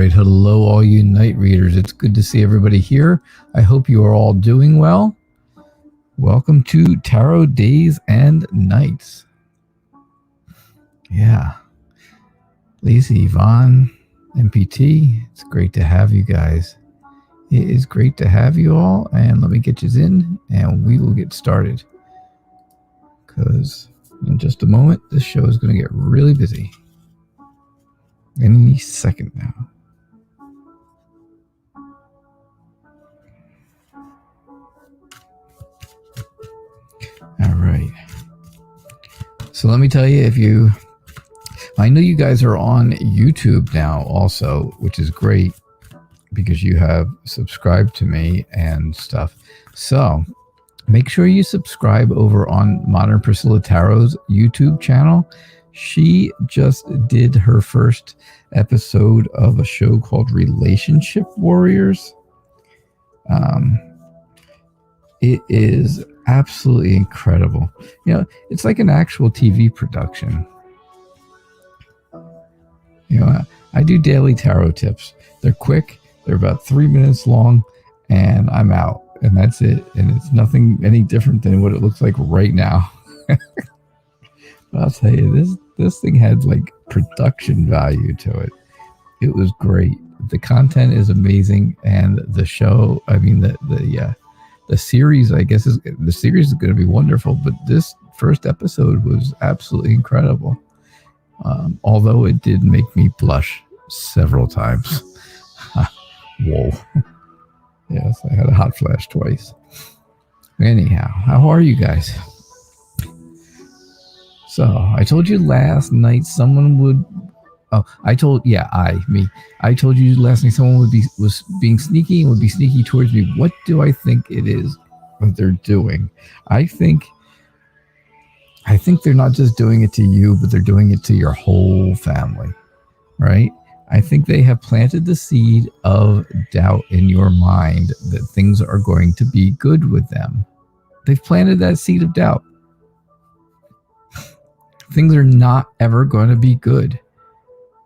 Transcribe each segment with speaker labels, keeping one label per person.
Speaker 1: right, hello all you night readers. It's good to see everybody here. I hope you are all doing well. Welcome to Tarot Days and Nights. Yeah. Lisa, Yvonne, MPT, it's great to have you guys. It is great to have you all, and let me get you in and we will get started. Because in just a moment, this show is going to get really busy. Any second now. All right. So let me tell you, I know you guys are on YouTube now also, which is great because you have subscribed to me and stuff. So make sure you subscribe over on Modern Priscilla Tarot's YouTube channel. She just did her first episode of a show called Relationship Warriors. It is absolutely incredible. You know, it's like an actual TV production. You know, I do daily tarot tips. They're quick. They're about 3 minutes long, and I'm out. And that's it. And it's nothing any different than what it looks like right now. But I'll tell you, this thing had like production value to it. It was great. The content is amazing, and the show, I mean, the series, I guess, the series is going to be wonderful. But this first episode was absolutely incredible. Although it did make me blush several times. Whoa. Yes, I had a hot flash twice. Anyhow, how are you guys? So, I told you last night someone would... I told you last night someone was being sneaky and would be sneaky towards me. What do I think it is that they're doing? I think they're not just doing it to you, but they're doing it to your whole family, right? I think they have planted the seed of doubt in your mind that things are going to be good with them. They've planted that seed of doubt. Things are not ever going to be good.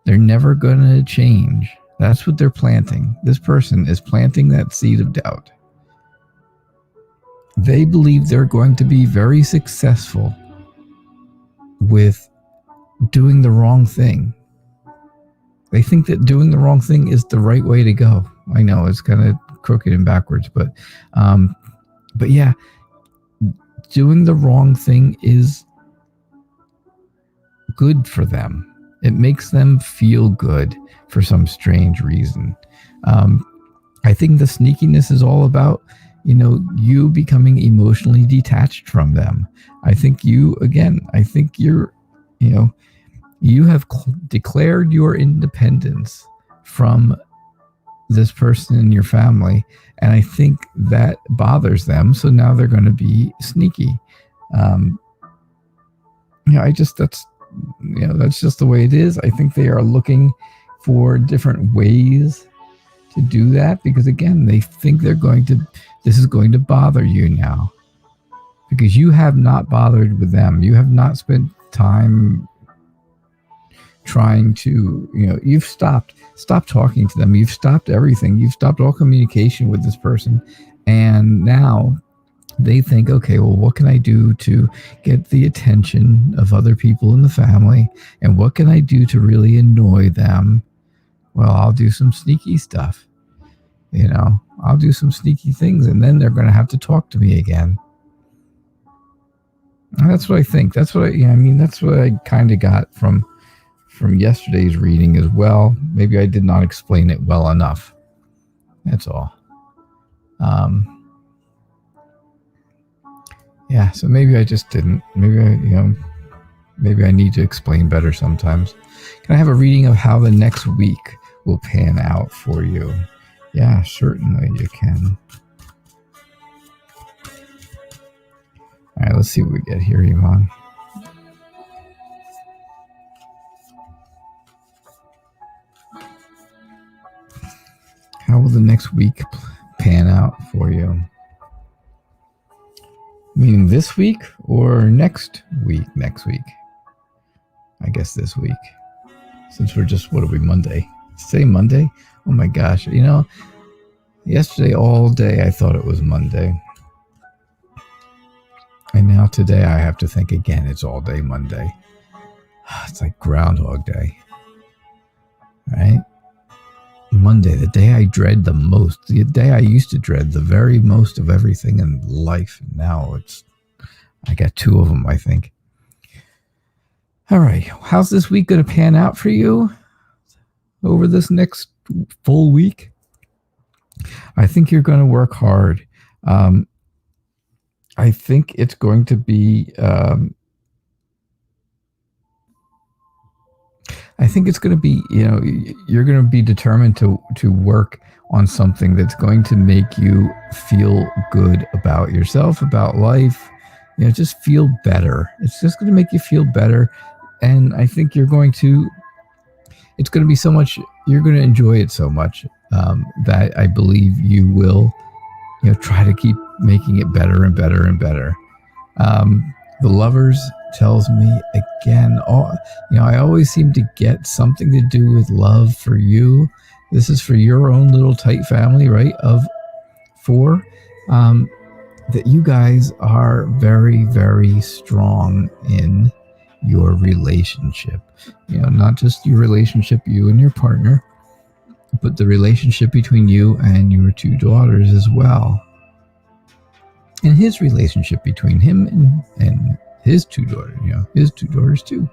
Speaker 1: They're never going to change. That's what they're planting. This person is planting that seed of doubt. They believe they're going to be very successful with doing the wrong thing. They think that doing the wrong thing is the right way to go. I know it's kind of crooked and backwards, but yeah, doing the wrong thing is good for them. It makes them feel good for some strange reason. I think the sneakiness is all about, you becoming emotionally detached from them. I think you have declared your independence from this person in your family, and I think that bothers them. So now they're going to be sneaky. That's just the way it is. I think they are looking for different ways to do that because, again, they think this is going to bother you now because you have not bothered with them. You have not spent time trying to, you've stopped talking to them. You've stopped everything. You've stopped all communication with this person. And now they think, okay, well, what can I do to get the attention of other people in the family? And what can I do to really annoy them? Well, I'll do some sneaky stuff. I'll do some sneaky things, and then they're going to have to talk to me again. And that's what I think. That's what I kind of got from yesterday's reading as well. Maybe I did not explain it well enough. That's all. Yeah, so maybe I just didn't. Maybe I need to explain better sometimes. Can I have a reading of how the next week will pan out for you? Yeah, certainly you can. All right, let's see what we get here, Yvonne. How will the next week pan out for you? Meaning this week or next week? Next week. I guess this week. Since we're just, Monday? Say Monday? Oh my gosh. You know, yesterday all day I thought it was Monday. And now today I have to think again, it's all day Monday. It's like Groundhog Day. Right? Monday, the day I dread the most, the day I used to dread the very most of everything in life. Now I got 2 of them, I think. All right. How's this week going to pan out for you over this next full week? I think you're going to work hard. I think it's going to be, you know, you're going to be determined to work on something that's going to make you feel good about yourself, about life, you know, just feel better. It's just going to make you feel better. And I think it's going to be so much, you're going to enjoy it so much that I believe you will, you know, try to keep making it better and better and better. The Lovers tells me again, I always seem to get something to do with love for you. This is for your own little tight family, right? Of 4, that you guys are very, very strong in your relationship. You know, not just your relationship, you and your partner, but the relationship between you and your 2 daughters as well. And his relationship between him and his 2 daughters, you know, his 2 daughters too.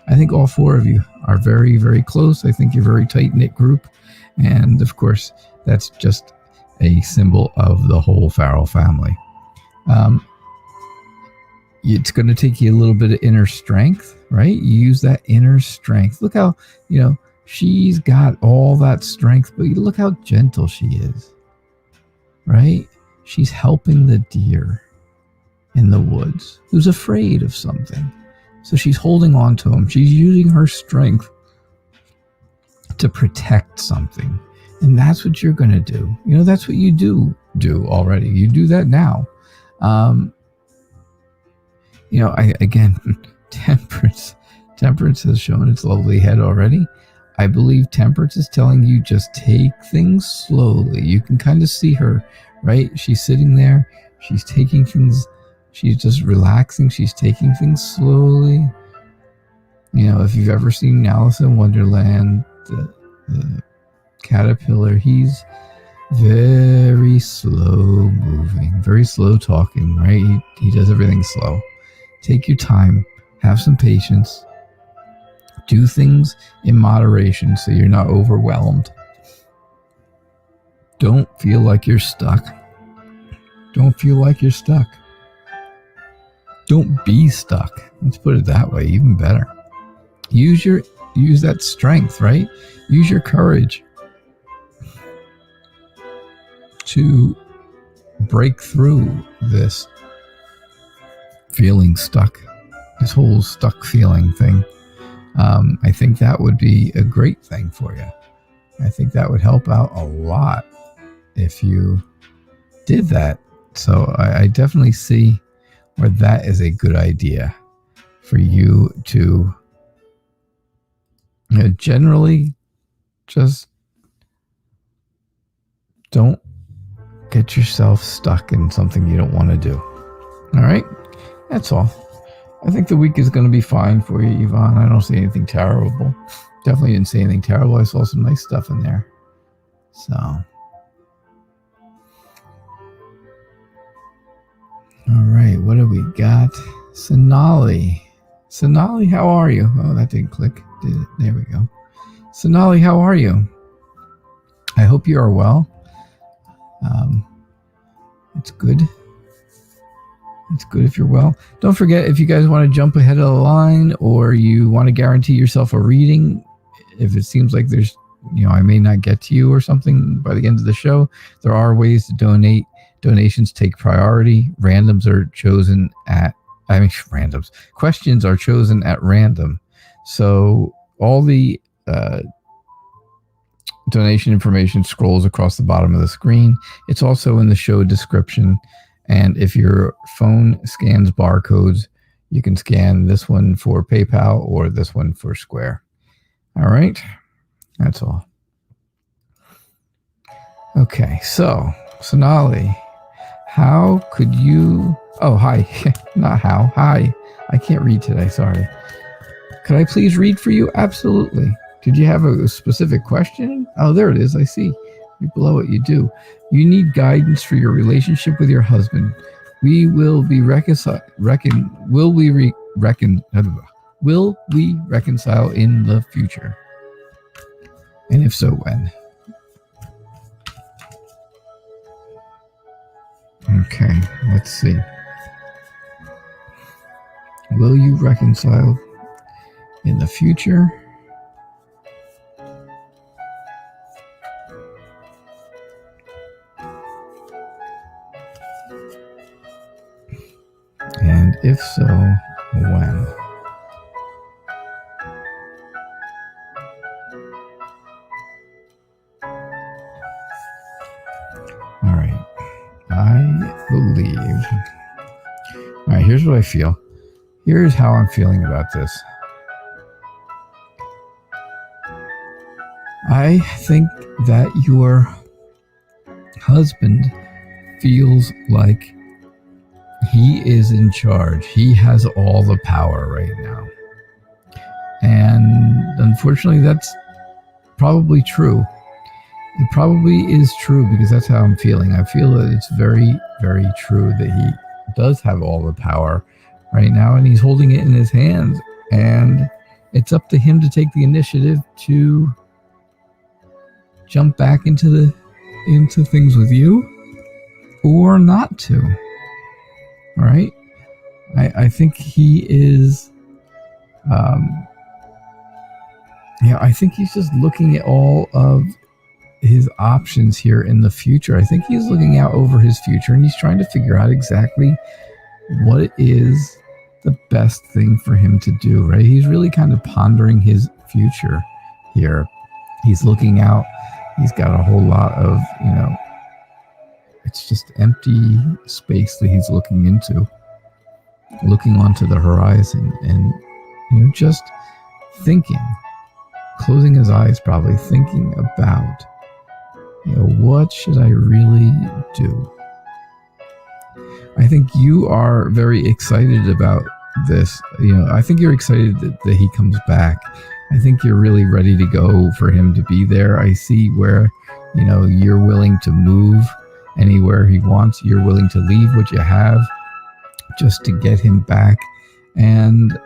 Speaker 1: I think all 4 of you are very, very close. I think you're a very tight-knit group. And of course, that's just a symbol of the whole Farrell family. It's going to take you a little bit of inner strength, right? You use that inner strength. Look how, you know, she's got all that strength, but look how gentle she is, right? She's helping the deer in the woods who's afraid of something. So she's holding on to him. She's using her strength to protect something. And that's what you're going to do. You know, that's what you do already. You do that now. You know, Temperance has shown its lovely head already. I believe Temperance is telling you just take things slowly. You can kind of see her, right? She's sitting there. She's taking things. She's just relaxing. She's taking things slowly. You know, if you've ever seen Alice in Wonderland, the caterpillar, he's very slow moving, very slow talking, right? He does everything slow. Take your time. Have some patience. Do things in moderation so you're not overwhelmed. Don't feel like you're stuck. Don't feel like you're stuck. Don't be stuck. Let's put it that way, even better. Use that strength, right? Use your courage to break through this feeling stuck, this whole stuck feeling thing. I think that would be a great thing for you. I think that would help out a lot if you did that. So I definitely see where that is a good idea for you to, you know, generally just don't get yourself stuck in something you don't want to do. All right? That's all. I think the week is going to be fine for you, Yvonne. I don't see anything terrible. Definitely didn't see anything terrible. I saw some nice stuff in there. So. All right. What do we got? Sonali. Sonali, how are you? Oh, that didn't click. Did it? There we go. Sonali, how are you? I hope you are well. It's good. It's good if you're well. Don't forget, if you guys want to jump ahead of the line or you want to guarantee yourself a reading, if it seems like there's, you know, I may not get to you or something by the end of the show, there are ways to donate. Donations take priority. Questions are chosen at random. So all the donation information scrolls across the bottom of the screen. It's also in the show description. And if your phone scans barcodes, you can scan this one for PayPal or this one for Square. All right. That's all. Okay, so Sonali, how could you... Oh, hi. Not how. Hi. I can't read today, sorry. Could I please read for you? Absolutely. Did you have a specific question? Oh, there it is. I see. Below it, you do. You need guidance for your relationship with your husband. We will be will we reconcile in the future? And if so, when? Okay, let's see. Will you reconcile in the future? And if so, when? All right. I believe. All right, here's what I feel. Here's how I'm feeling about this. I think that your husband feels like he is in charge. He has all the power right now. And unfortunately, that's probably true. It probably is true because that's how I'm feeling. I feel that it's very, very true that he does have all the power right now and he's holding it in his hands. And it's up to him to take the initiative to jump back into things with you or not to. All right. I think he is, I think he's just looking at all of his options here in the future. I think he's looking out over his future and he's trying to figure out exactly what is the best thing for him to do, right? He's really kind of pondering his future here. He's looking out. He's got a whole lot of, it's just empty space that he's looking into, looking onto the horizon and, just thinking, closing his eyes, probably thinking about, what should I really do? I think you are very excited about this. I think you're excited that he comes back. I think you're really ready to go for him to be there. I see where, you're willing to move anywhere he wants. You're willing to leave what you have just to get him back. And,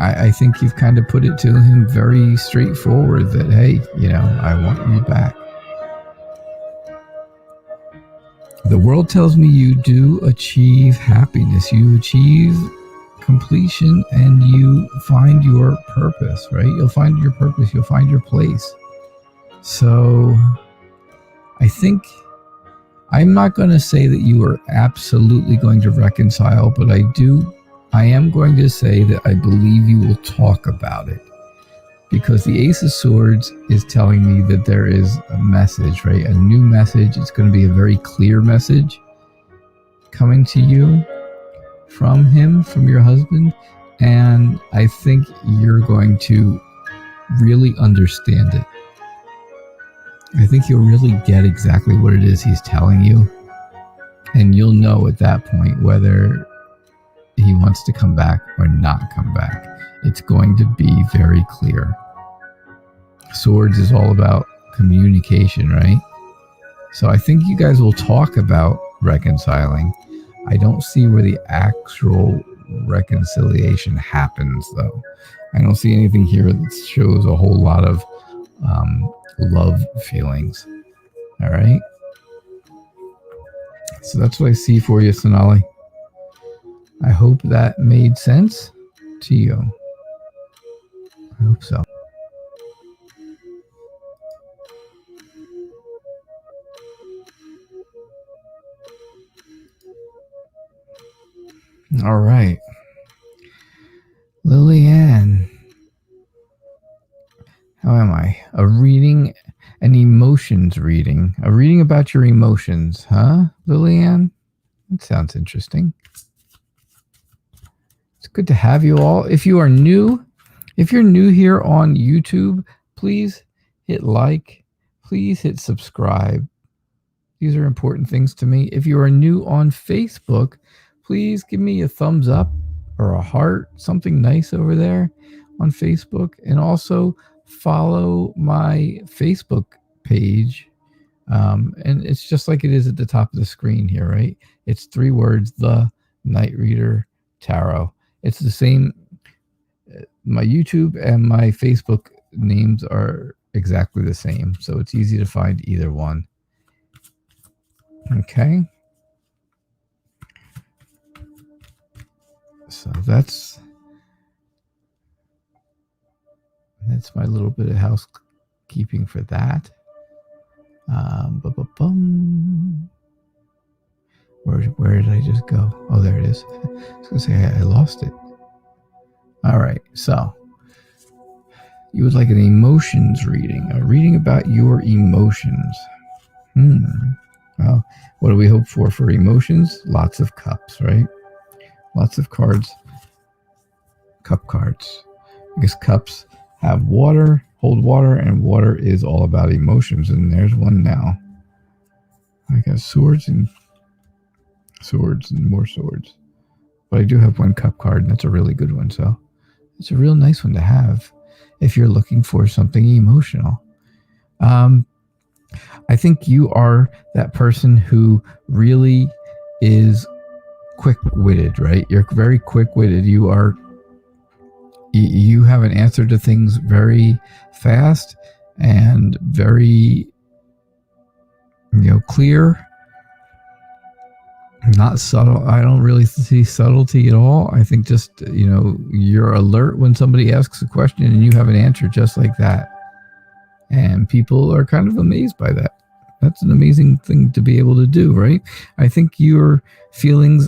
Speaker 1: I think you've kind of put it to him very straightforward that, hey, I want you back. The world tells me you do achieve happiness. You achieve completion and you find your purpose, right? You'll find your purpose. You'll find your place. So I think I'm not going to say that you are absolutely going to reconcile, but I am going to say that I believe you will talk about it, because the Ace of Swords is telling me that there is a message, right? A new message. It's going to be a very clear message coming to you from him, from your husband. And I think you're going to really understand it. I think you'll really get exactly what it is he's telling you. And you'll know at that point whether he wants to come back or not come back. It's going to be very clear. Swords is all about communication, right? So I think you guys will talk about reconciling. I don't see where the actual reconciliation happens, though. I don't see anything here that shows a whole lot of love feelings. All right? So that's what I see for you, Sonali. I hope that made sense to you. I hope so. All right. Lillian. How am I? A reading, an emotions reading. A reading about your emotions, huh, Lillian? That sounds interesting. It's good to have you all. If you're new here on YouTube, please hit like. Please hit subscribe. These are important things to me. If you are new on Facebook, please give me a thumbs up or a heart, something nice over there on Facebook. And also follow my Facebook page. And it's just like it is at the top of the screen here, right? It's 3 words, The Knight Reader Tarot. It's the same. My YouTube and my Facebook names are exactly the same, so it's easy to find either one. Okay. So that's my little bit of housekeeping for that. Where did I just go? Oh, there it is. I was going to say I lost it. All right, so you would like an emotions reading, a reading about your emotions. Well, what do we hope for emotions? Lots of cups, right? Lots of cards, cup cards, because cups have water, hold water, and water is all about emotions. And there's one now. I got swords and more swords, but I do have one cup card, and that's a really good one. So it's a real nice one to have if you're looking for something emotional. I think you are that person who really is quick-witted, right? You're very quick-witted. You have an answer to things very fast and very, clear, not subtle. I don't really see subtlety at all. I think just, you're alert when somebody asks a question and you have an answer just like that. And people are kind of amazed by that. That's an amazing thing to be able to do, right? I think you're trying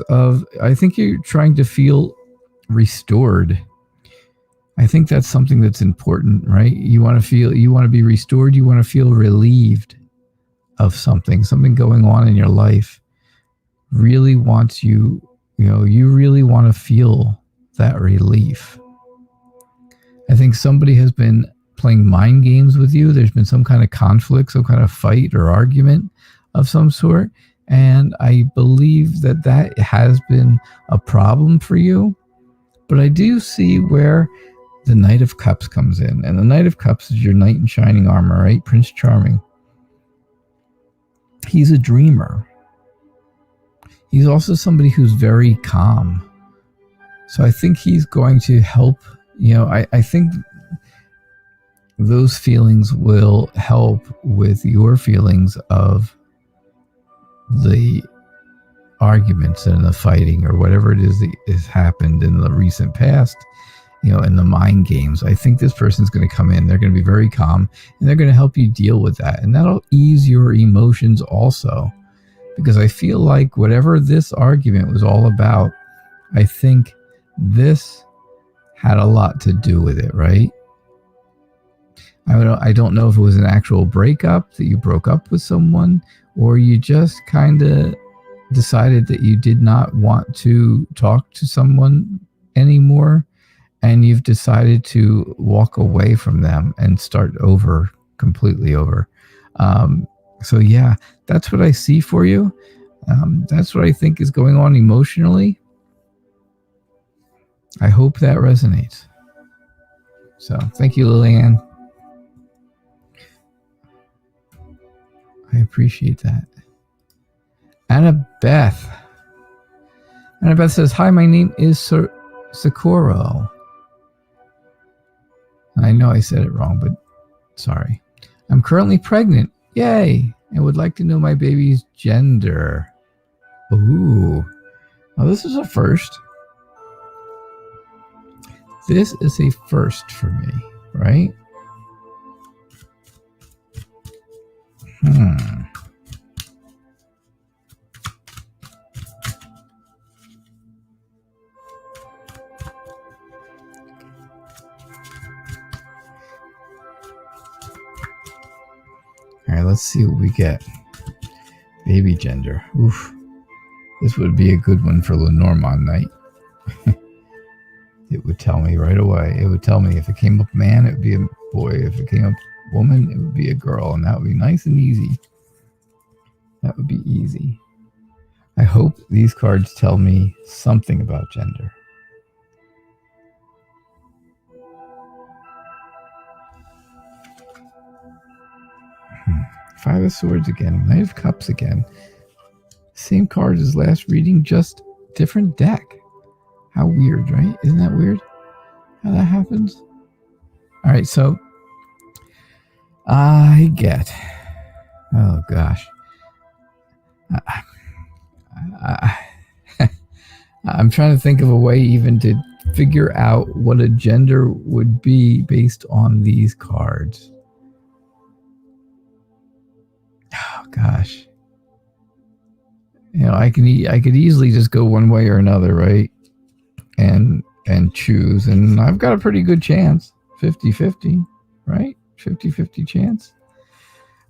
Speaker 1: to feel restored. I think that's something that's important, right? You want to be restored. You want to feel relieved of something going on in your life really wants you really want to feel that relief. I think somebody has been playing mind games with you. There's been some kind of conflict, some kind of fight or argument of some sort. And I believe that has been a problem for you. But I do see where the Knight of Cups comes in. And the Knight of Cups is your knight in shining armor, right? Prince Charming. He's a dreamer. He's also somebody who's very calm. So I think he's going to help. I think those feelings will help with your feelings of the arguments and the fighting or whatever it is that has happened in the recent past, in the mind games. I think this person's going to come in. They're going to be very calm and they're going to help you deal with that. And that'll ease your emotions also, because I feel like whatever this argument was all about, I think this had a lot to do with it, right? I don't know if it was an actual breakup, that you broke up with someone, or you just kind of decided that you did not want to talk to someone anymore, and you've decided to walk away from them and start over, completely over. So yeah, that's what I see for you. That's what I think is going on emotionally. I hope that resonates. So thank you, Lillian. I appreciate that. Annabeth says, hi, my name is Socorro. I know I said it wrong, but sorry. I'm currently pregnant. Yay. I would like to know my baby's gender. Ooh. Well, this is a first. This is a first for me, right? All right, let's see what we get. Baby gender. Oof. This would be a good one for Lenormand night. It would tell me right away. It would tell me if it came up man, it would be a boy. If it came up woman, it would be a girl, and that would be nice and easy. That would be easy. I hope these cards tell me something about gender. Five of Swords again. Knight of Cups again. Same card as last reading, just different deck. How weird, right? Isn't that weird? How that happens? All right, so I get... Oh, gosh. I'm trying to think of a way even to figure out what a gender would be based on these cards. Oh, gosh. You know, I could easily just go one way or another, right? And choose. And I've got a pretty good chance. 50-50, right? 50-50 chance.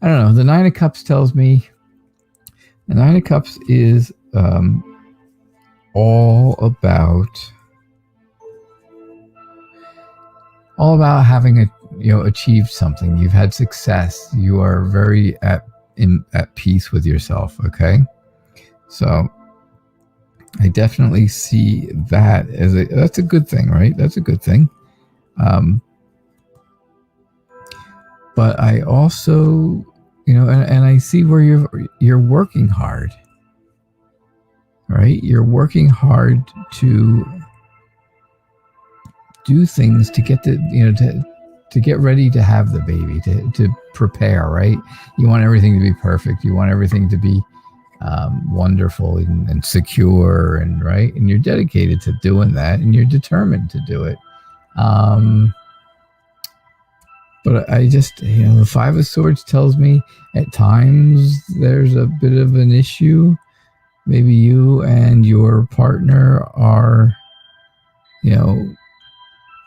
Speaker 1: I don't know. The Nine of Cups tells me... The Nine of Cups is all about having achieved something. You've had success. You are very at peace with yourself. Okay, so I definitely see that as that's a good thing, right? That's a good thing. But I also, and I see where you're working hard, right? You're working hard to do things to get to get ready to have the baby, to prepare, right? You want everything to be perfect. You want everything to be wonderful and secure, and right. And you're dedicated to doing that, and you're determined to do it. But I just, the Five of Swords tells me at times there's a bit of an issue. Maybe you and your partner are,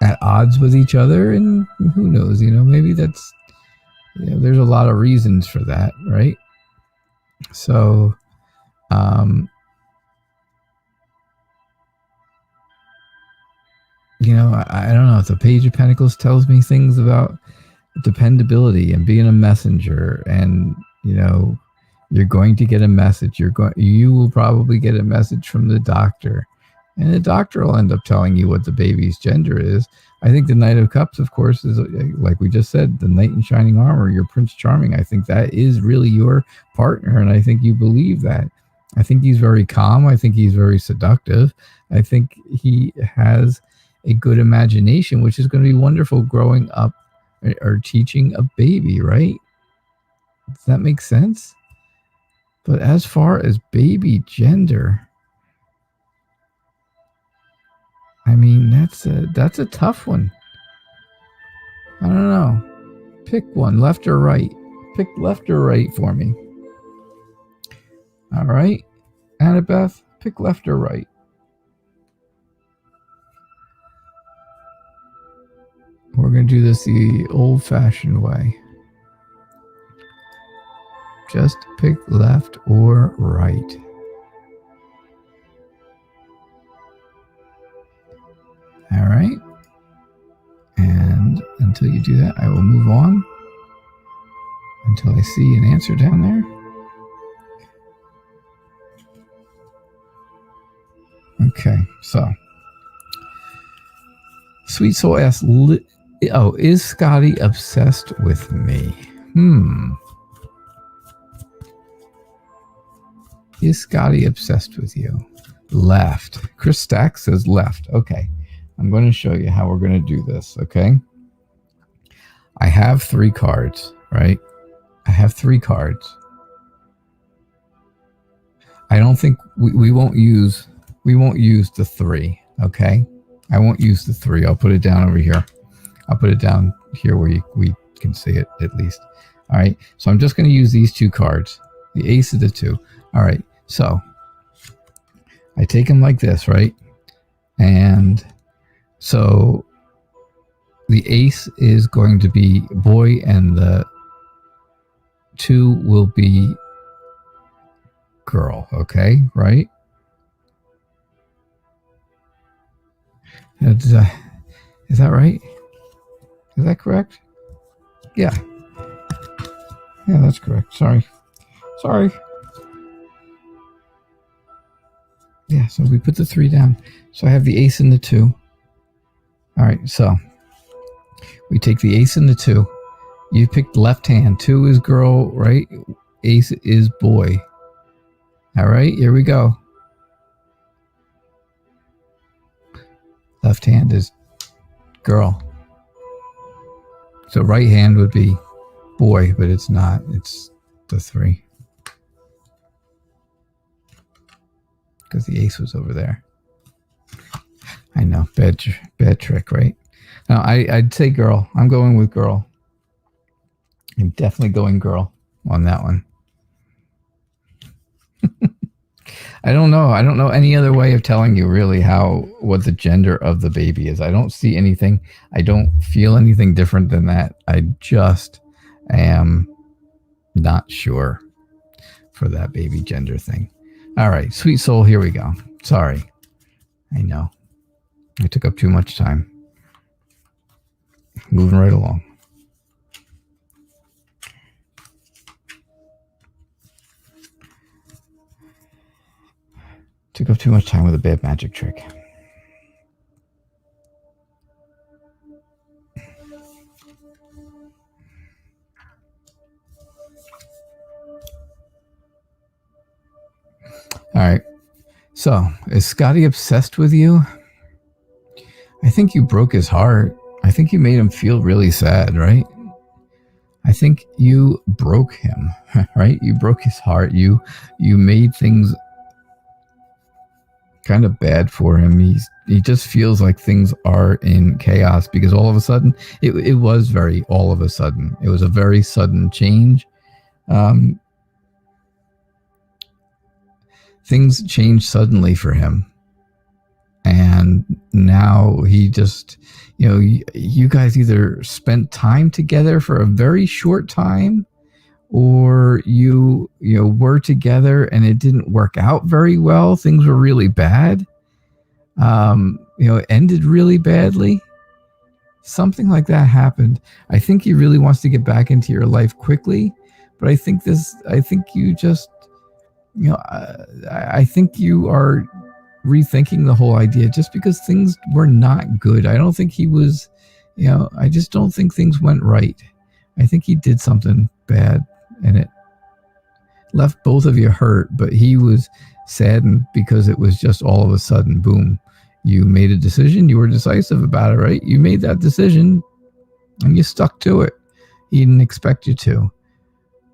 Speaker 1: at odds with each other, and who knows, maybe that's, there's a lot of reasons for that, right? So, I don't know if the Page of Pentacles tells me things about dependability and being a messenger, and you're going to get a message. You will probably get a message from the doctor, and the doctor will end up telling you what the baby's gender is. I think the Knight of Cups, of course, is, like we just said, the knight in shining armor, your Prince Charming. I think that is really your partner, and I think you believe that. I think he's very calm. I think he's very seductive. I think he has a good imagination, which is going to be wonderful growing up or teaching a baby, right? Does that make sense? But as far as baby gender, I mean, that's a tough one. I don't know. Pick one, left or right. Pick left or right for me. All right, Annabeth, pick left or right. We're going to do this the old-fashioned way. Just pick left or right. All right. And until you do that, I will move on until I see an answer down there. Okay, so Sweet Soul asks, is Scotty obsessed with me? Is Scotty obsessed with you? Left. Chris Stack says left. Okay, I'm going to show you how we're going to do this, okay? I have 3 cards, right? I have 3 cards. I don't think we won't use the 3, okay? I won't use the 3. I'll put it down over here. I'll put it down here where we can see it at least. All right. So I'm just going to use these 2 cards. The ace of the 2. All right. So I take them like this, right? And so the ace is going to be boy, and the 2 will be girl. Okay. Right? Is that right? Is that correct? Yeah. Yeah, that's correct. Sorry. Yeah, so we put the 3 down. So I have the ace and the 2. All right, so we take the ace and the 2. You picked left hand. 2 is girl, right? Ace is boy. All right, here we go. Left hand is girl. So right hand would be boy, but it's not. It's the 3. Because the ace was over there. I know, bad trick, right? No, I'd say girl. I'm going with girl. I'm definitely going girl on that one. I don't know. I don't know any other way of telling you really what the gender of the baby is. I don't see anything. I don't feel anything different than that. I just am not sure for that baby gender thing. All right, sweet soul, here we go. Sorry. I know. I took up too much time. Moving right along. Took up too much time with a bad magic trick. All right. So, is Scotty obsessed with you? I think you broke his heart. I think you made him feel really sad, right? I think you broke him, right? You broke his heart. You made things kind of bad for him. He just feels like things are in chaos because all of a sudden, it was very all of a sudden. It was a very sudden change. Things changed suddenly for him. And now he just, you guys either spent time together for a very short time, or you were together and it didn't work out very well. Things were really bad. It ended really badly. Something like that happened. I think he really wants to get back into your life quickly, but I think you just, I think you are rethinking the whole idea just because things were not good. I don't think he was, I just don't think things went right. I think he did something bad and it left both of you hurt, but he was saddened because it was just all of a sudden, boom, you made a decision. You were decisive about it, right? You made that decision and you stuck to it. He didn't expect you to,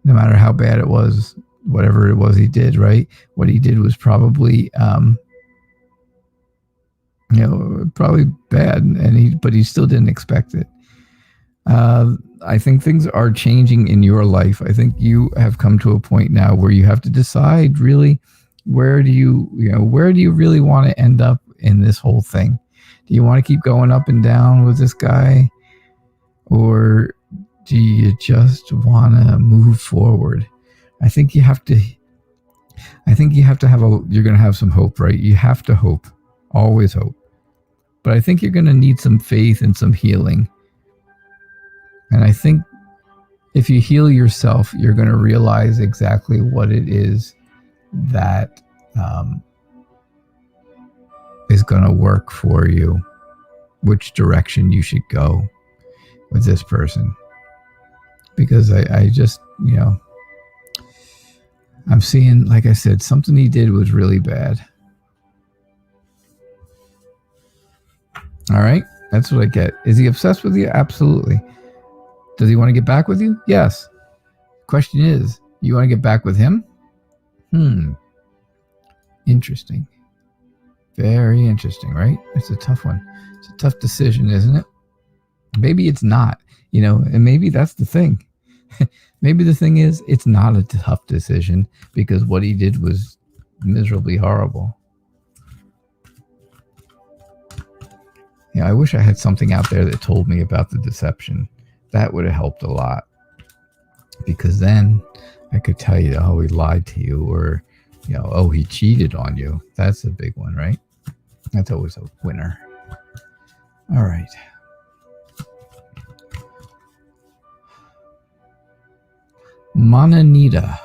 Speaker 1: no matter how bad it was, whatever it was he did, right? What he did was probably, probably bad, but he still didn't expect it. I think things are changing in your life. I think you have come to a point now where you have to decide really, where do you really want to end up in this whole thing? Do you want to keep going up and down with this guy, or do you just want to move forward? I think you have to have you're going to have some hope, right? You have to hope, always hope. But I think you're going to need some faith and some healing. And I think if you heal yourself, you're going to realize exactly what it is that is going to work for you, which direction you should go with this person. Because I just, I'm seeing, like I said, something he did was really bad. All right, that's what I get. Is he obsessed with you? Absolutely. Does he want to get back with you? Yes. Question is, you want to get back with him? Interesting. Very interesting, right? It's a tough one. It's a tough decision, isn't it? Maybe it's not, and maybe that's the thing. Maybe the thing is, it's not a tough decision because what he did was miserably horrible. I wish I had something out there that told me about the deception. That would have helped a lot. Because then I could tell you, oh, he lied to you, or, oh, he cheated on you. That's a big one, right? That's always a winner. All right. Mananita.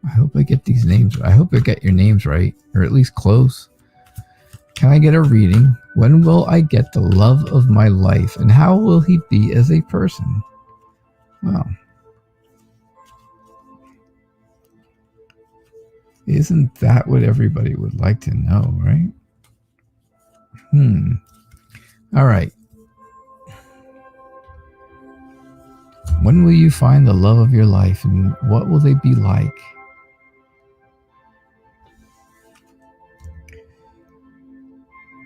Speaker 1: I hope I get these names. I hope I get your names right, or at least close. Can I get a reading? When will I get the love of my life? And how will he be as a person? Well, isn't that what everybody would like to know, right? All right. When will you find the love of your life, and what will they be like?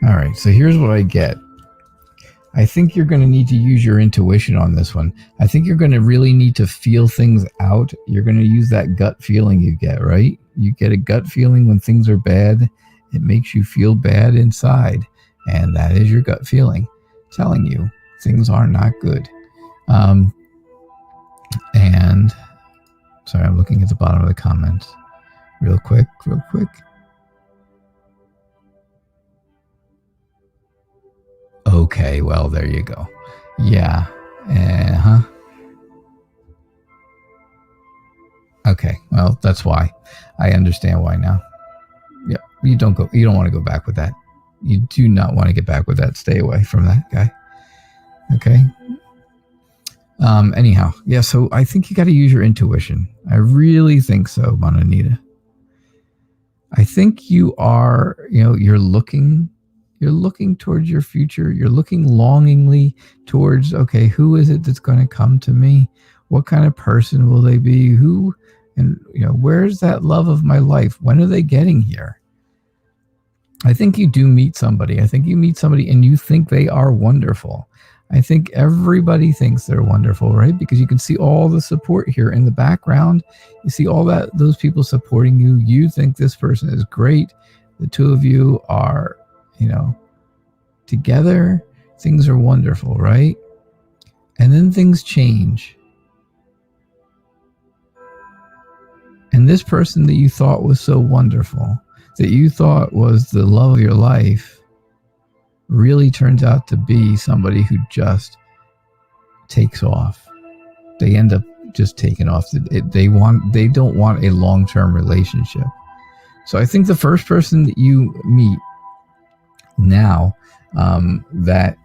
Speaker 1: All right, so here's what I get. I think you're going to need to use your intuition on this one. I think you're going to really need to feel things out. You're going to use that gut feeling you get, right? You get a gut feeling when things are bad. It makes you feel bad inside. And that is your gut feeling telling you things are not good. And sorry, I'm looking at the bottom of the comments real quick. Okay, well, there you go. Yeah. Okay, well, that's why. I understand why now. Yeah, you don't want to go back with that. You do not want to get back with that. Stay away from that guy. Okay. Anyhow, yeah, so I think you got to use your intuition. I really think so, Mananita. I think you are, you're looking towards your future. You're looking longingly towards, okay, who is it that's going to come to me? What kind of person will they be? Who, and where's that love of my life? When are they getting here? I think you do meet somebody. I think you meet somebody and you think they are wonderful. I think everybody thinks they're wonderful, right? Because you can see all the support here in the background. You see all those people supporting you. You think this person is great. The two of you are, together. Things are wonderful, right? And then things change. And this person that you thought was so wonderful, that you thought was the love of your life, really turns out to be somebody who just takes off. They end up just taking off. They don't want a long-term relationship. So I think the first person that you meet now that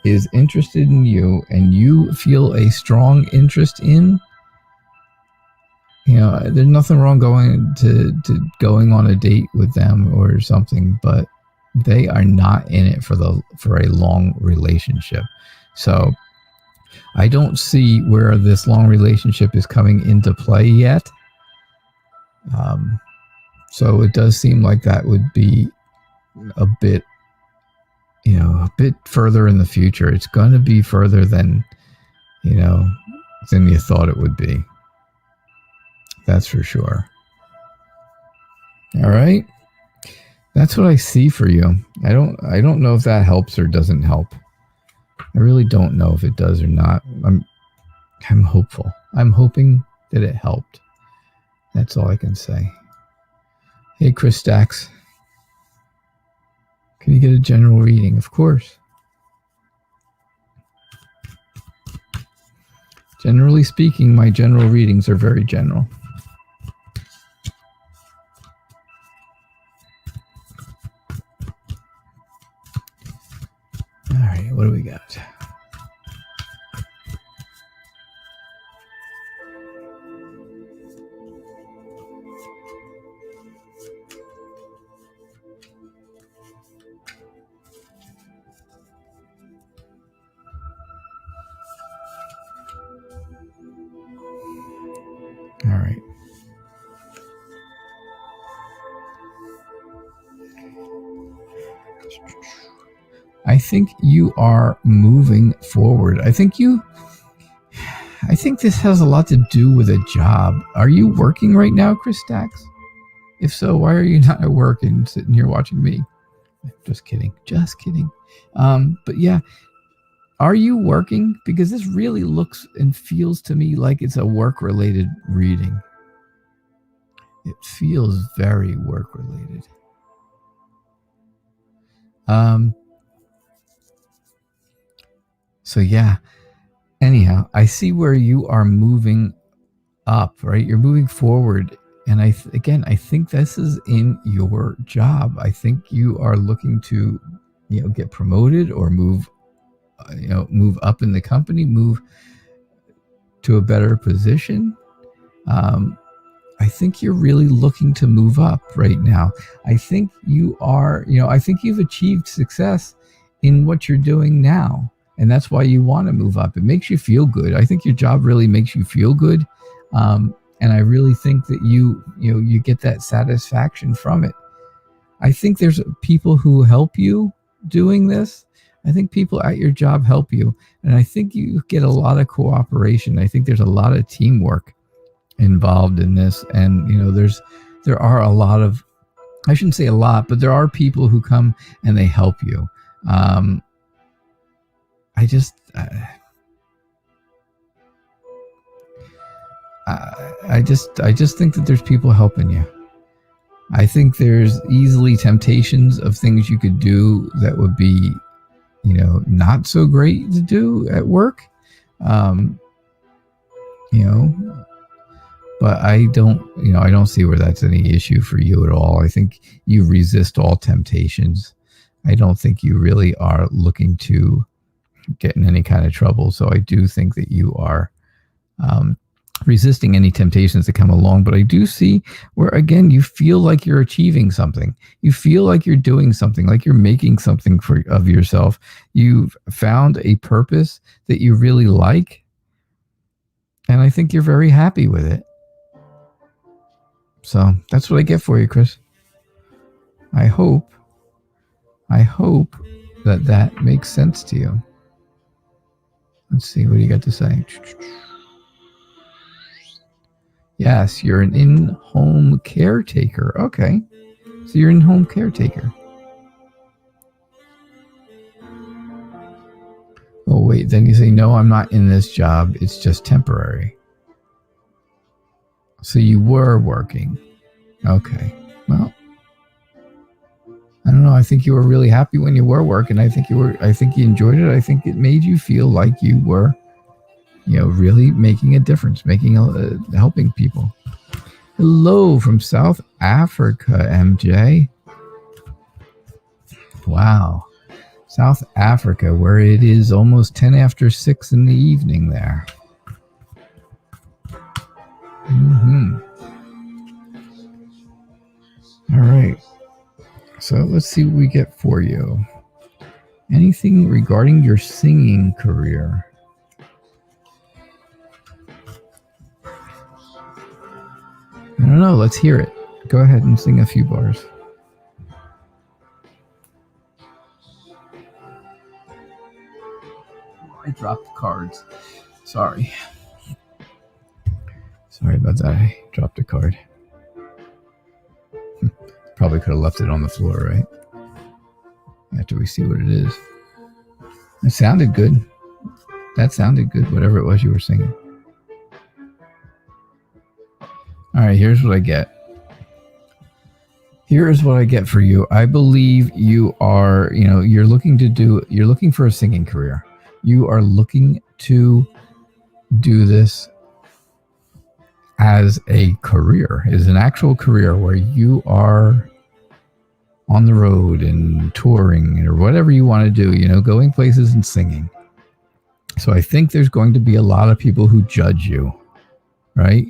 Speaker 1: is interested in you and you feel a strong interest in, there's nothing wrong going on a date with them or something, but they are not in it for a long relationship. So I don't see where this long relationship is coming into play yet. So it does seem like that would be a bit further in the future. It's going to be further than you thought it would be. That's for sure. All right. That's what I see for you. I don't know if that helps or doesn't help. I really don't know if it does or not. I'm hopeful. I'm hoping that it helped. That's all I can say. Hey, Chris Stacks. Can you get a general reading? Of course. Generally speaking, my general readings are very general. All right, what do we got? All right. I think you are moving forward. I think this has a lot to do with a job. Are you working right now, Chris Stacks? If so, why are you not at work and sitting here watching me? Just kidding. But yeah, are you working? Because this really looks and feels to me like it's a work-related reading. It feels very work-related. So yeah, anyhow, I see where you are moving up, right? You're moving forward. And I think this is in your job. I think you are looking to, get promoted or move up in the company, move to a better position. I think you're really looking to move up right now. I think you are, I think you've achieved success in what you're doing now. And that's why you want to move up. It makes you feel good. I think your job really makes you feel good. And I really think that you get that satisfaction from it. I think there's people who help you doing this. I think people at your job help you. And I think you get a lot of cooperation. I think there's a lot of teamwork involved in this. And, there are a lot of, I shouldn't say a lot, but there are people who come and they help you. I just think that there's people helping you. I think there's easily temptations of things you could do that would be, not so great to do at work. But I don't see where that's any issue for you at all. I think you resist all temptations. I don't think you really are looking to get in any kind of trouble. So I do think that you are resisting any temptations that come along. But I do see where, again, you feel like you're achieving something. You feel like you're doing something, like you're making something of yourself. You've found a purpose that you really like. And I think you're very happy with it. So that's what I get for you, Chris. I hope that makes sense to you. Let's see, what do you got to say? Yes, you're an in-home caretaker. Okay, so you're an in-home caretaker. Oh, wait, then you say, no, I'm not in this job. It's just temporary. So you were working. Okay. Well, I don't know. I think you were really happy when you were working. I think you enjoyed it. I think it made you feel like you were, really making a difference, helping people. Hello from South Africa, MJ. Wow. South Africa, where it is almost 10 after 6 in the evening there. All right. So let's see what we get for you. Anything regarding your singing career? I don't know. Let's hear it. Go ahead and sing a few bars. I dropped the cards. Sorry about that. I dropped a card. Probably could have left it on the floor, right? After we see what it is. It sounded good. That sounded good, whatever it was you were singing. All right, here's what I get. Here is what I get for you. I believe you are, you're looking for a singing career. You are looking to do this as a career, as an actual career where you are on the road and touring or whatever you want to do, going places and singing. So I think there's going to be a lot of people who judge you, right?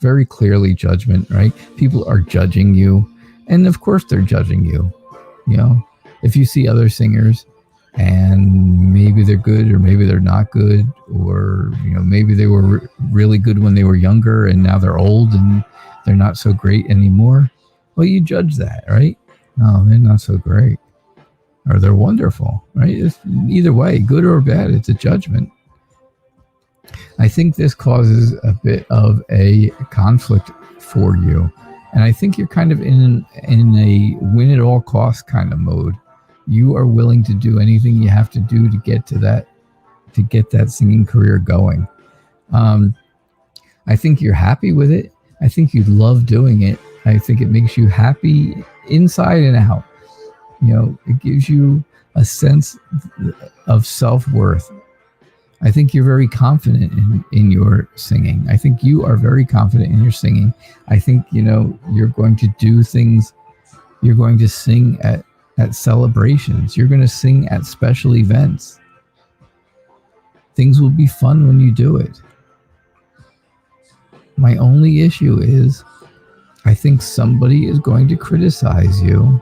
Speaker 1: Very clearly judgment, right? People are judging you. And of course they're judging you. If you see other singers and maybe they're good or maybe they're not good, or maybe they were really good when they were younger and now they're old and they're not so great anymore, well, you judge that, right? No, they're not so great, or they're wonderful, right? It's either way, good or bad, it's a judgment. I think this causes a bit of a conflict for you, and I think you're kind of in a win at all costs kind of mode. You are willing to do anything you have to do to get that singing career going. I think you're happy with it. I think you love doing it. I think it makes you happy inside and out. It gives you a sense of self-worth. I think you're very confident in your singing. I think you are very confident in your singing. I think, you're going to do things. You're going to sing at celebrations. You're going to sing at special events. Things will be fun when you do it. My only issue is I think somebody is going to criticize you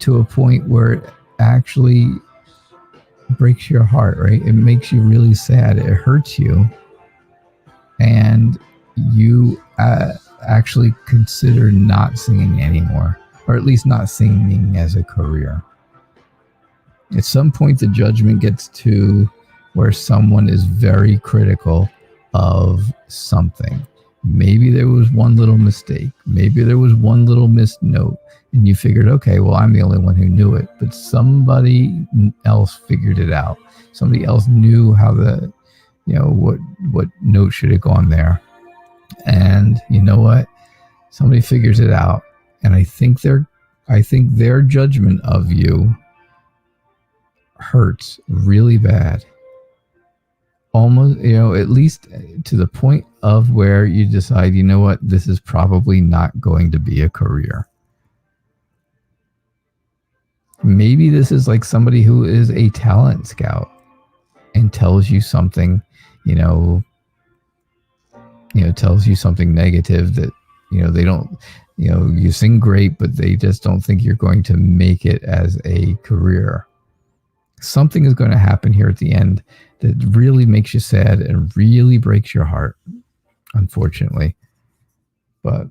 Speaker 1: to a point where it actually breaks your heart, right? It makes you really sad. It hurts you. And you actually consider not singing anymore, or at least not singing as a career. At some point, the judgment gets to where someone is very critical of something. Maybe there was one little mistake. Maybe there was one little missed note. And you figured, okay, well, I'm the only one who knew it. But somebody else figured it out. Somebody else knew how what note should have gone there. And you know what? Somebody figures it out. And I think their judgment of you hurts really bad. Almost, at least to the point of where you decide, you know what, this is probably not going to be a career. Maybe this is like somebody who is a talent scout and tells you something, tells you something negative that, they don't, you sing great, but they just don't think you're going to make it as a career. Something is going to happen here at the end that really makes you sad and really breaks your heart, unfortunately. But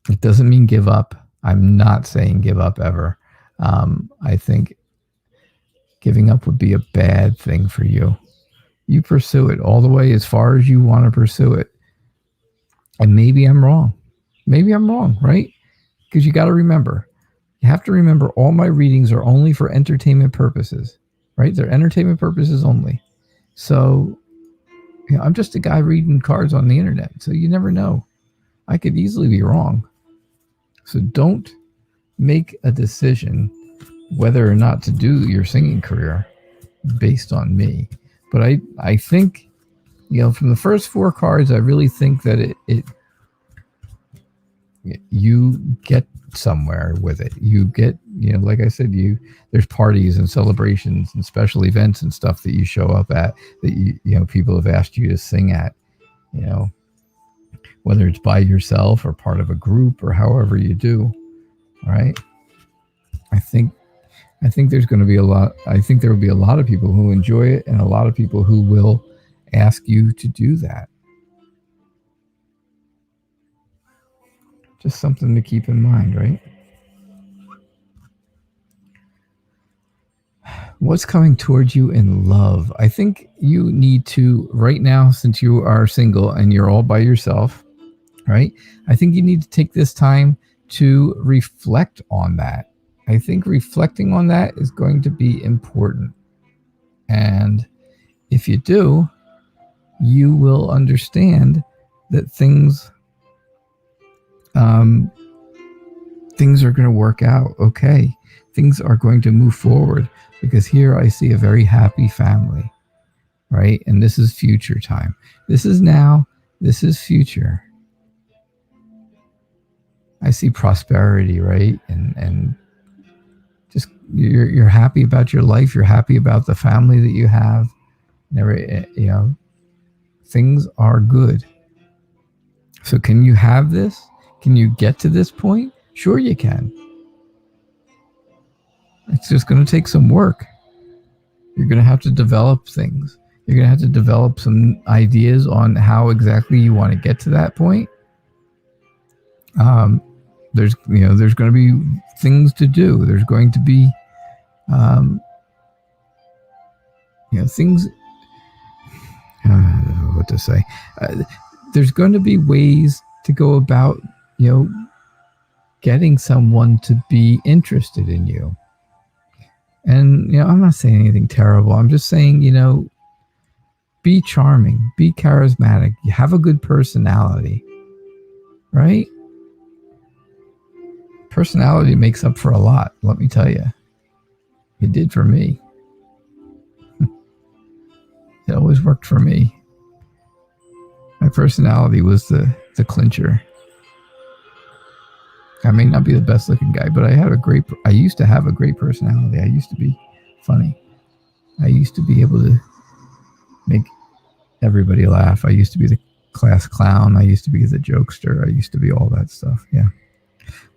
Speaker 1: it doesn't mean give up. I'm not saying give up ever. I think giving up would be a bad thing for you. You pursue it all the way as far as you want to pursue it. And maybe I'm wrong. Maybe I'm wrong, right? Because you got to remember, you have to remember all my readings are only for entertainment purposes, right? They're entertainment purposes only. So, I'm just a guy reading cards on the internet. So you never know. I could easily be wrong. So don't make a decision whether or not to do your singing career based on me. But I think, from the first 4 cards, I really think that you get somewhere with it. You get, like I said, there's parties and celebrations and special events and stuff that you show up at that people have asked you to sing at, whether it's by yourself or part of a group or however you do. All right. I think there's going to be there will be a lot of people who enjoy it and a lot of people who will ask you to do that. Just something to keep in mind, right? What's coming towards you in love? I think you need to, right now, since you are single and you're all by yourself, right? I think you need to take this time to reflect on that. I think reflecting on that is going to be important. And if you do, you will understand that things are going to work out okay. Things are going to move forward because here I see a very happy family, right? And this is future time. This is now. This is future. I see prosperity, right? And just you're happy about your life. You're happy about the family that you have. Things are good. So can you have this? Can you get to this point? Sure you can. It's just going to take some work. You're going to have to develop things. You're going to have to develop some ideas on how exactly you want to get to that point. There's going to be things to do. There's going to be, things. I don't know what to say. There's going to be ways to go about, getting someone to be interested in you. And, I'm not saying anything terrible. I'm just saying, be charming, be charismatic, you have a good personality, right? Personality makes up for a lot, let me tell you. It did for me. It always worked for me. My personality was the clincher. I may not be the best looking guy, but I used to have a great personality. I used to be funny. I used to be able to make everybody laugh. I used to be the class clown. I used to be the jokester. I used to be all that stuff. Yeah.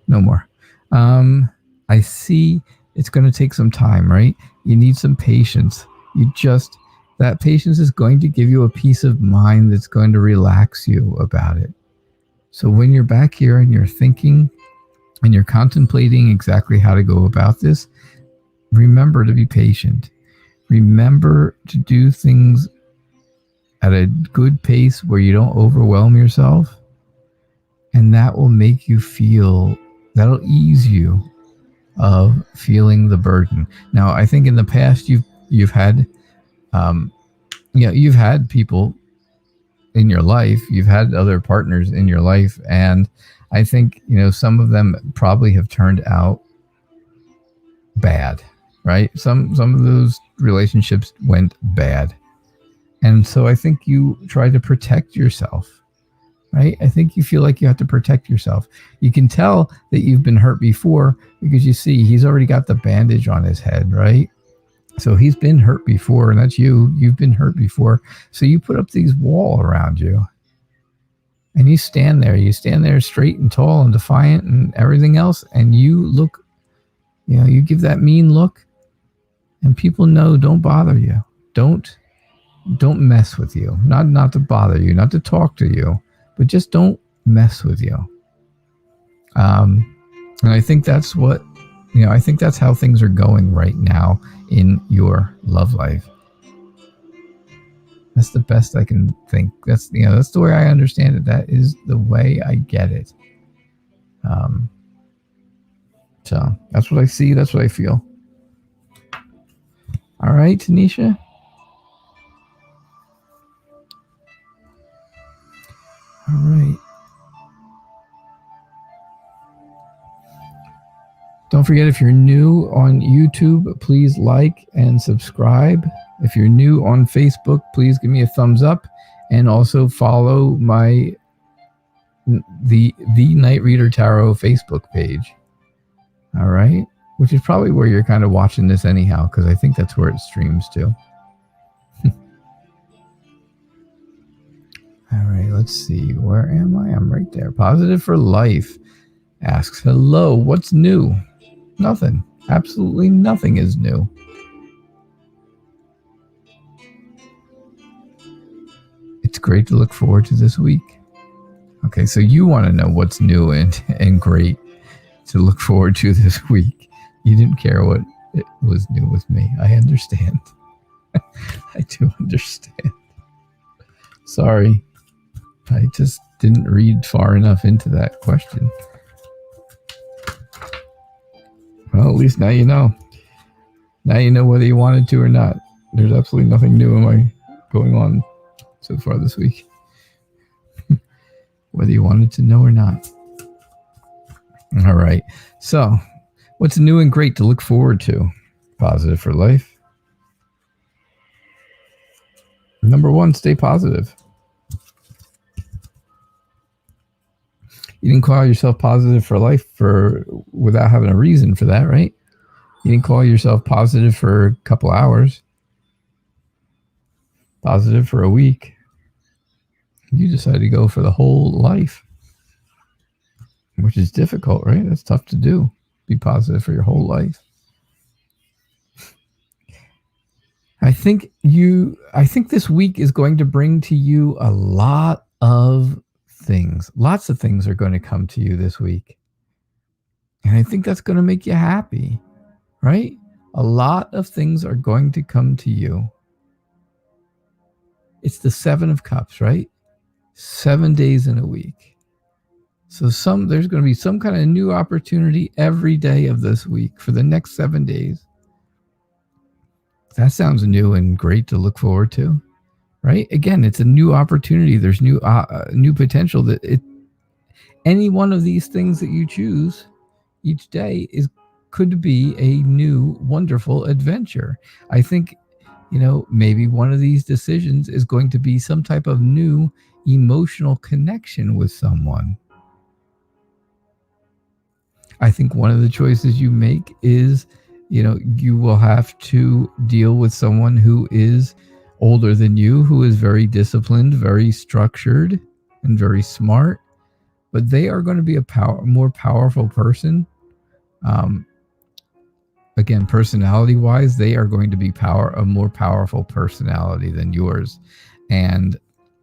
Speaker 1: No more. I see it's going to take some time, right? You need some patience. That patience is going to give you a peace of mind that's going to relax you about it. So when you're back here and you're thinking and you're contemplating exactly how to go about this, remember to be patient. Remember to do things at a good pace where you don't overwhelm yourself. And that will make you that'll ease you of feeling the burden. Now, I think in the past you've had, you've had people in your life, you've had other partners in your life, and I think, some of them probably have turned out bad, right? Some of those relationships went bad. And so I think you try to protect yourself, right? I think you feel like you have to protect yourself. You can tell that you've been hurt before because you see he's already got the bandage on his head, right? So he's been hurt before, and that's you. You've been hurt before. So you put up these wall around you. And you stand there straight and tall and defiant and everything else. And you look, you give that mean look, and people know, don't bother you. Don't mess with you. Not to bother you, not to talk to you, but just don't mess with you. And I think that's I think that's how things are going right now in your love life. That's the best I can think. That's the way I understand it. That is the way I get it. So that's what I see. That's what I feel. All right, Tanisha. All right. Don't forget, if you're new on YouTube, please like and subscribe. If you're new on Facebook, please give me a thumbs up, and also follow the TheKnightReaderTarot Facebook page. All right, which is probably where you're kind of watching this anyhow, because I think that's where it streams to. All right, let's see. Where am I? I'm right there. Positive for Life asks, hello, what's new? Nothing. Absolutely nothing is new. It's great to look forward to this week. Okay, so you want to know what's new and great to look forward to this week. You didn't care what it was new with me. I understand. I do understand. Sorry. I just didn't read far enough into that question. Well, at least now you know. Now you know whether you wanted to or not. There's absolutely nothing new going on so far this week. Whether you wanted to know or not. All right. So, what's new and great to look forward to? Positive for Life. Number 1, stay positive. You didn't call yourself Positive for Life without having a reason for that, right? You didn't call yourself positive for a couple hours. Positive for a week. You decided to go for the whole life, which is difficult, right? That's tough to do. Be positive for your whole life. I think this week is going to bring to you a lot of things. Lots of things are going to come to you this week. And I think that's going to make you happy, right? A lot of things are going to come to you. It's the 7 of Cups, right? 7 days in a week. So there's going to be some kind of new opportunity every day of this week for the next 7 days. That sounds new and great to look forward to, right? Again, it's a new opportunity. There's new potential that any one of these things that you choose each day could be a new wonderful adventure. I think, maybe one of these decisions is going to be some type of new emotional connection with someone. I think one of the choices you make is, you will have to deal with someone who is older than you, who is very disciplined, very structured, and very smart, but they are going to be a more powerful person. Again, personality-wise, they are going to be a more powerful personality than yours. And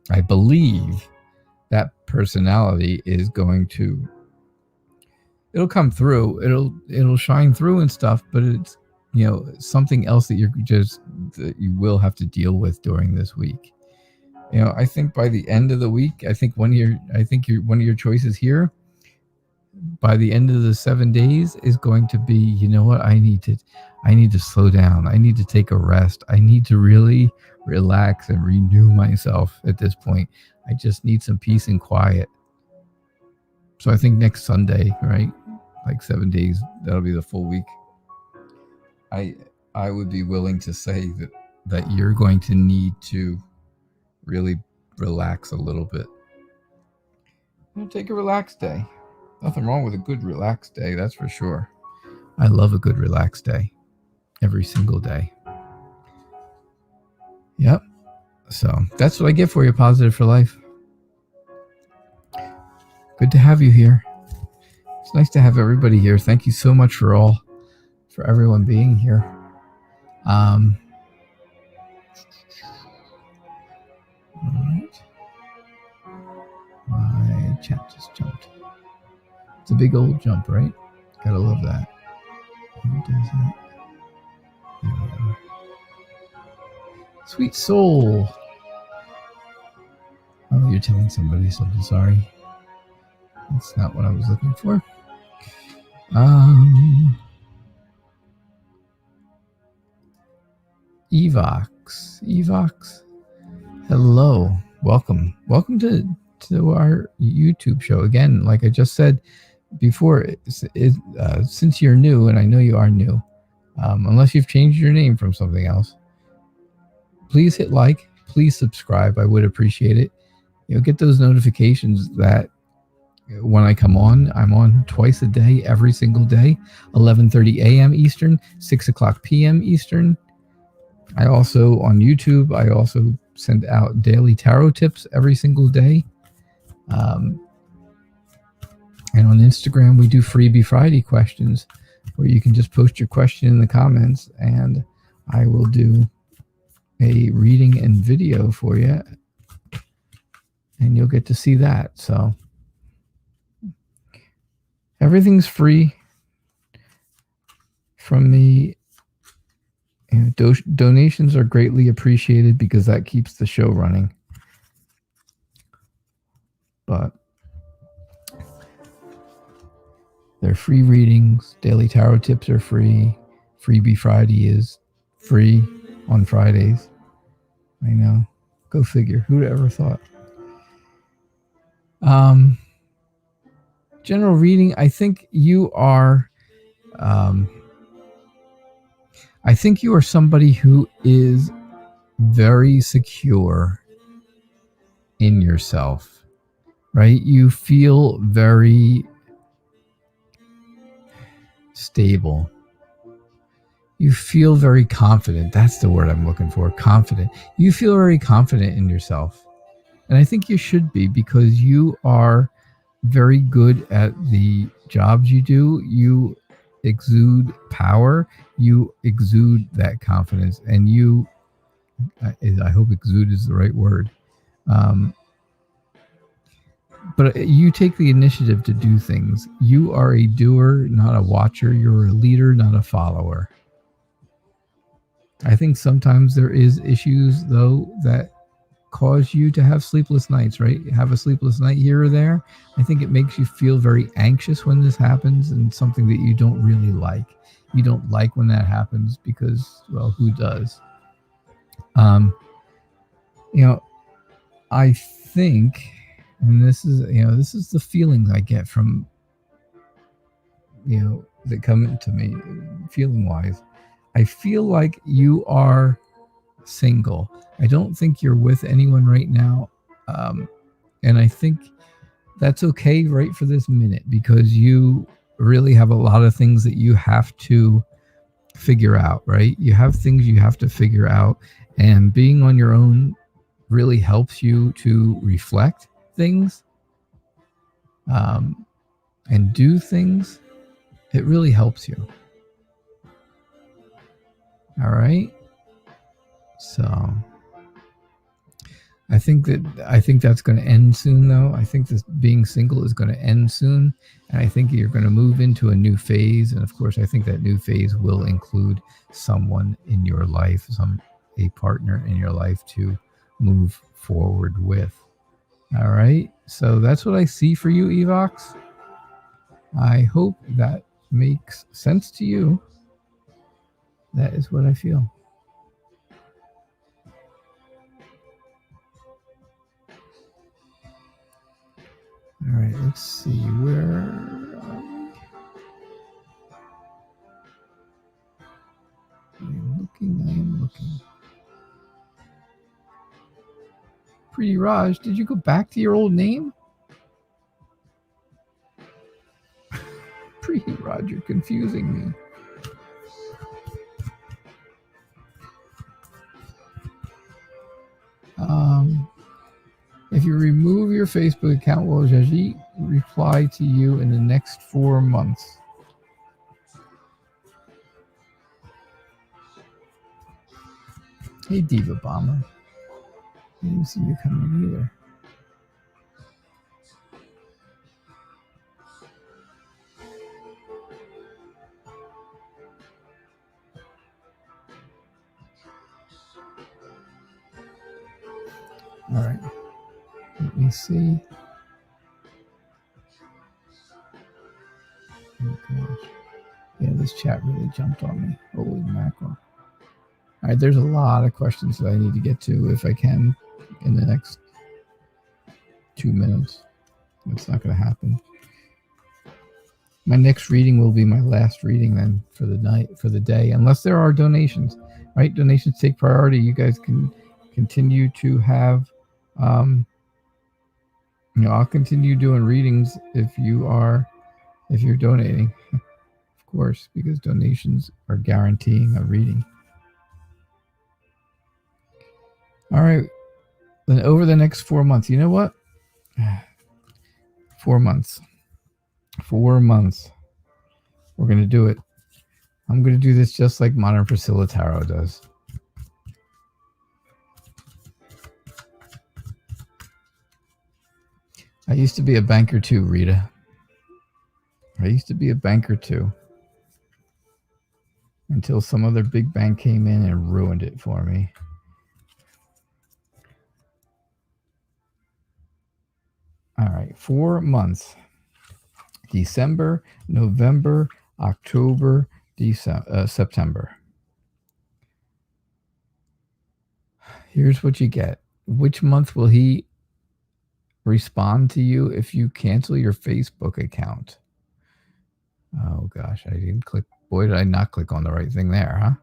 Speaker 1: I believe that personality is going to, it'll come through, it'll shine through and stuff, but it's, something else that you will have to deal with during this week. I think by the end of the week, I think one of your choices here, by the end of the 7 days, is going to be, you know what, I need to slow down. I need to take a rest. I need to really relax and renew myself at this point. I just need some peace and quiet. So I think next Sunday, right? Like 7 days, that'll be the full week. I would be willing to say that you're going to need to really relax a little bit. Take a relaxed day. Nothing wrong with a good relaxed day, that's for sure. I love a good relaxed day. Every single day. Yep. So that's what I get for you, Positive for Life. Good to have you here. It's nice to have everybody here. Thank you so much for everyone being here. All right. My chat just jumped. It's a big old jump, right? Gotta love that. Who does that? There we are. Sweet soul. Oh, you're telling somebody something. Sorry. That's not what I was looking for. Evox. Hello. Welcome to our YouTube show. Again, like I just said before, since you're new, and I know you are new, unless you've changed your name from something else, please hit like, please subscribe. I would appreciate it. Get those notifications that when I come on, I'm on twice a day, every single day, 11:30 a.m. Eastern, 6 o'clock p.m. Eastern. I also, on YouTube, I also send out daily tarot tips every single day. And on Instagram, we do Freebie Friday questions, where you can just post your question in the comments, and I will do a reading and video for you, and you'll get to see that. So everything's free from me. Donations are greatly appreciated because that keeps the show running. But they're free readings. Daily tarot tips are free. Freebie Friday is free on Fridays. I know. Go figure. Who'd ever thought? General reading. I think you are somebody who is very secure in yourself, right? You feel very stable. You feel very confident. That's the word I'm looking for. Confident. You feel very confident in yourself. And I think you should be, because you are very good at the jobs you do. You exude power. You exude that confidence. And I hope exude is the right word. But you take the initiative to do things. You are a doer, not a watcher. You're a leader, not a follower. I think sometimes there is issues, though, that cause you to have sleepless nights, right? Have a sleepless night here or there. I think it makes you feel very anxious when this happens, and something that you don't really like. You don't like when that happens because, well, who does? I think, and this is the feeling I get from, that come to me feeling wise. I feel like you are single. I don't think you're with anyone right now. And I think that's okay right for this minute, because you really have a lot of things that you have to figure out, right? You have things you have to figure out, and being on your own really helps you to reflect things and do things. It really helps you. All right. So I think that's going to end soon, though. I think this being single is going to end soon, and I think you're going to move into a new phase. And of course, I think that new phase will include someone in your life, a partner in your life to move forward with. All right. So that's what I see for you, Evox. I hope that makes sense to you. That is what I feel. All right, let's see, where are we? I am looking. Pretty Raj, did you go back to your old name? Pretty Raj, you're confusing me. If you remove your Facebook account, will Jaji reply to you in the next 4 months? Hey, Diva Bomber. I didn't see you coming either. All right. Let me see. Oh gosh. Yeah, this chat really jumped on me. Holy mackerel. All right, there's a lot of questions that I need to get to if I can in the next 2 minutes. It's not going to happen. My next reading will be my last reading then for the night, for the day, unless there are donations, right? Donations take priority. You guys can continue to have, I'll continue doing readings if you're donating, of course, because donations are guaranteeing a reading. All right. Then over the next 4 months, you know what? 4 months. 4 months. We're going to do it. I'm going to do this just like Modern Priscilla Tarot does. I used to be a banker too, Rita. I used to be a banker too. Until some other big bank came in and ruined it for me. All right, 4 months. December, November, October, September. Here's what you get. Which month will he respond to you if you cancel your Facebook account? Oh gosh, I didn't click. Boy, did I not click on the right thing there, huh?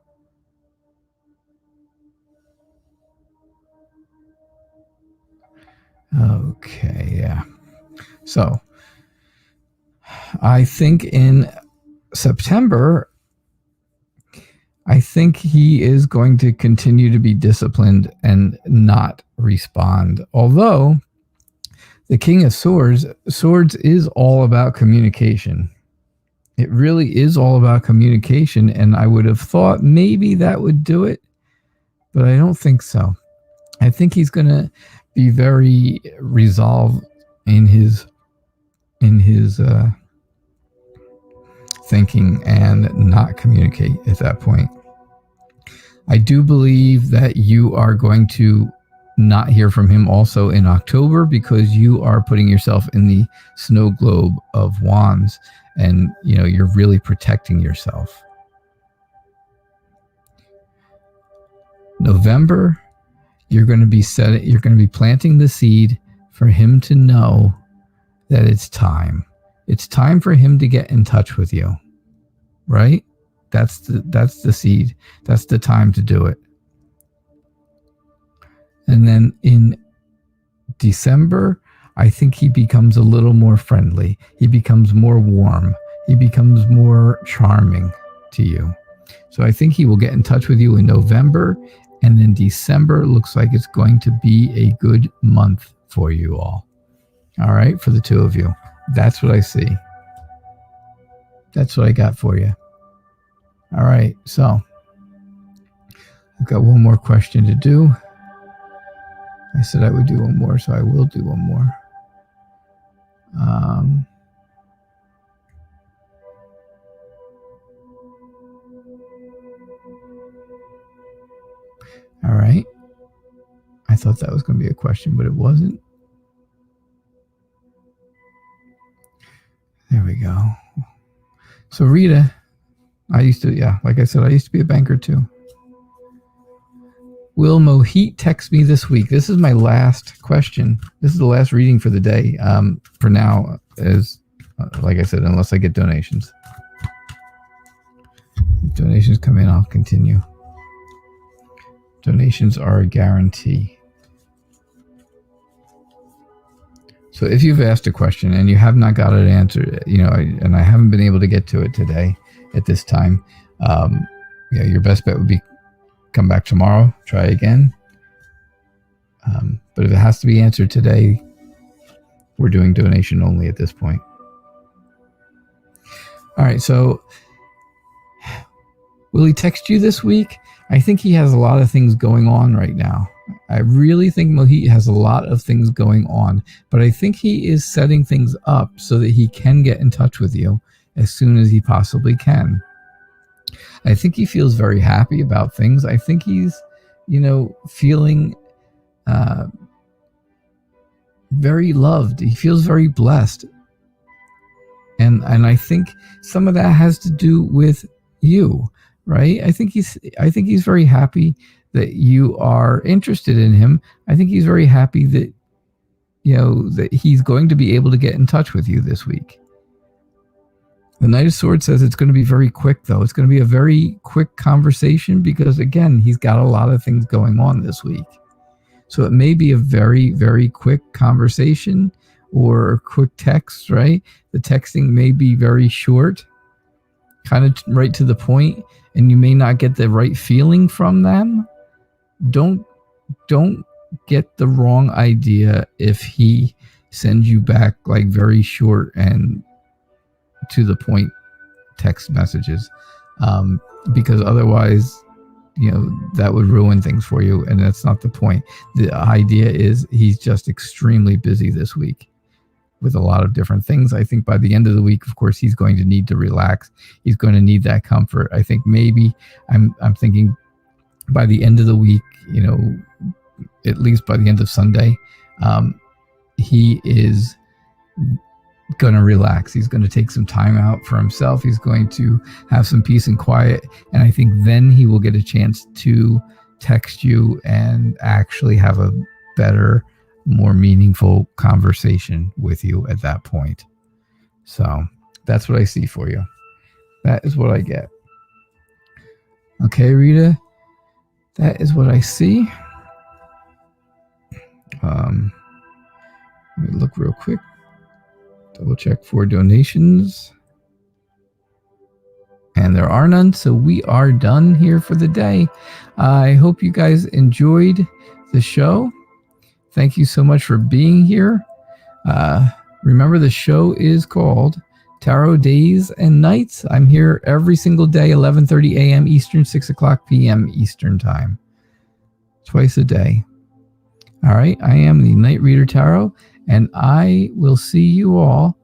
Speaker 1: Okay, yeah. So I think in September, I think he is going to continue to be disciplined and not respond. Although the King of Swords is all about communication. It really is all about communication, and I would have thought maybe that would do it, but I don't think so. I think he's going to be very resolved in his thinking and not communicate at that point. I do believe that you are going to not hear from him also in October, because you are putting yourself in the snow globe of wands, and you're really protecting yourself. November, you're going to be planting the seed for him to know that it's time. It's time for him to get in touch with you, right? That's the seed. That's the time to do it. And then in December, I think he becomes a little more friendly. He becomes more warm. He becomes more charming to you. So I think he will get in touch with you in November. And then December looks like it's going to be a good month for you all. All right, for the two of you. That's what I see. That's what I got for you. All right, so I've got one more question to do. I said I would do one more, so I will do one more. All right. I thought that was going to be a question, but it wasn't. There we go. So Rita, like I said, I used to be a banker too. Will Mohit text me this week? This is my last question. This is the last reading for the day. For now, is like I said, unless I get donations. If donations come in, I'll continue. Donations are a guarantee. So if you've asked a question and you have not got it answered, and I haven't been able to get to it today at this time, your best bet would be come back tomorrow, try again. But if it has to be answered today, we're doing donation only at this point. All right, so will he text you this week? I think he has a lot of things going on right now. I really think Mohit has a lot of things going on, but I think he is setting things up so that he can get in touch with you as soon as he possibly can. I think he feels very happy about things. I think he's, feeling very loved. He feels very blessed. And I think some of that has to do with you, right? I think he's very happy that you are interested in him. I think he's very happy that, that he's going to be able to get in touch with you this week. The Knight of Swords says it's going to be very quick, though. It's going to be a very quick conversation because, again, he's got a lot of things going on this week. So it may be a very, very quick conversation or a quick text, right? The texting may be very short, kind of right to the point, and you may not get the right feeling from them. Don't get the wrong idea if he sends you back like very short and to the point text messages, because otherwise, that would ruin things for you, and that's not the point. The idea is he's just extremely busy this week with a lot of different things. I think by the end of the week, of course, he's going to need to relax. He's going to need that comfort. I think maybe I'm thinking by the end of the week, at least by the end of Sunday, he is going to relax. He's going to take some time out for himself. He's going to have some peace and quiet. And I think then he will get a chance to text you and actually have a better, more meaningful conversation with you at that point. So that's what I see for you. That is what I get. Okay, Rita, that is what I see. Let me look real quick. Double check for donations. And there are none, so we are done here for the day. I hope you guys enjoyed the show. Thank you so much for being here. Remember, the show is called Tarot Days and Nights. I'm here every single day, 11:30 a.m. Eastern, 6 o'clock p.m. Eastern time. Twice a day. All right, I am the Knight Reader Tarot, and I will see you all